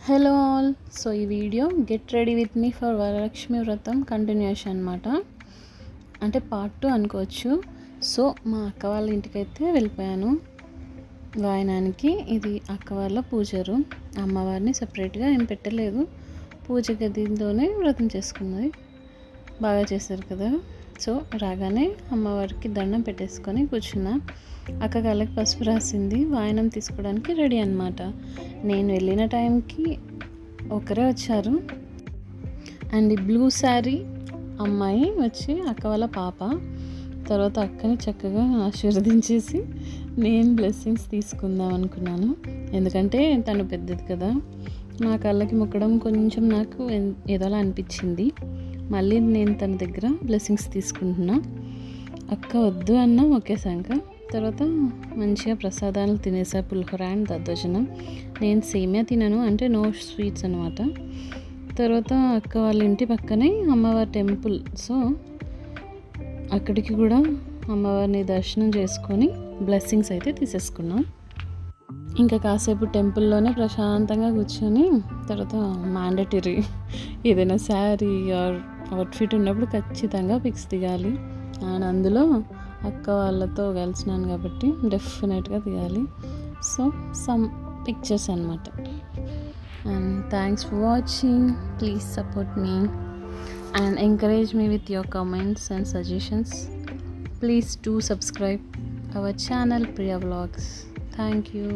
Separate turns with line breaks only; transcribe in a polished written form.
Hello all. So ఈ video get ready with me for Varalakshmi వ్రతం continuation అనమాట. అంటే పార్ట్ 2 అనుకోవచ్చు. సో మా అక్క వాళ్ళ ఇంటికైతే వెళ్ళిపోయాను వాయనానికి. ఇది అక్క వాళ్ళ పూజ రూమ్. అమ్మవారిని సపరేట్గా ఏం పెట్టలేదు, పూజ గదిలోనే వ్రతం చేసుకున్నది. బాగా చేశారు కదా. సో రాగానే అమ్మవారికి దండం పెట్టేసుకొని కూర్చున్నా. అక్క కళ్ళకి పసుపు రాసింది, వాయనం తీసుకోవడానికి రెడీ అనమాట. నేను వెళ్ళిన టైంకి ఒకరే వచ్చారు. అండ్ ఈ బ్లూ శారీ అమ్మాయి వచ్చి అక్క వాళ్ళ పాప. తర్వాత అక్కని చక్కగా ఆశీర్వదించేసి నేను బ్లెస్సింగ్స్ తీసుకుందాం అనుకున్నాను. ఎందుకంటే తను పెద్దది కదా, నా కళ్ళకి మొక్కడం కొంచెం నాకు ఏదోలా అనిపించింది. మళ్ళీ నేను తన దగ్గర బ్లెస్సింగ్స్ తీసుకుంటున్నా. అక్క వద్దు అన్న ఒకేసాక. తర్వాత మంచిగా ప్రసాదాలు తినేసా, పులిహోర అండ్ దద్దోజనం. నేను సేమియా తినను, అంటే నో స్వీట్స్ అనమాట. తర్వాత అక్క వాళ్ళ ఇంటి పక్కనే అమ్మవారి టెంపుల్. సో అక్కడికి కూడా అమ్మవారిని దర్శనం చేసుకొని బ్లెస్సింగ్స్ అయితే తీసేసుకున్నాం. ఇంకా కాసేపు టెంపుల్లోనే ప్రశాంతంగా కూర్చొని తర్వాత మ్యాండేటరీ ఏదైనా శారీ ఆర్ అవుట్ఫిట్ ఉన్నప్పుడు ఖచ్చితంగా పిక్స్ దిగాలి. అండ్ అందులో అక్క వాళ్ళతో కలిసినాను కాబట్టి డెఫినెట్గా తీయాలి. సో సమ్ పిక్చర్స్ అనమాట. And thanks for watching. Please support me and encourage me with your comments and suggestions. Please do subscribe our channel Priya Vlogs. Thank you.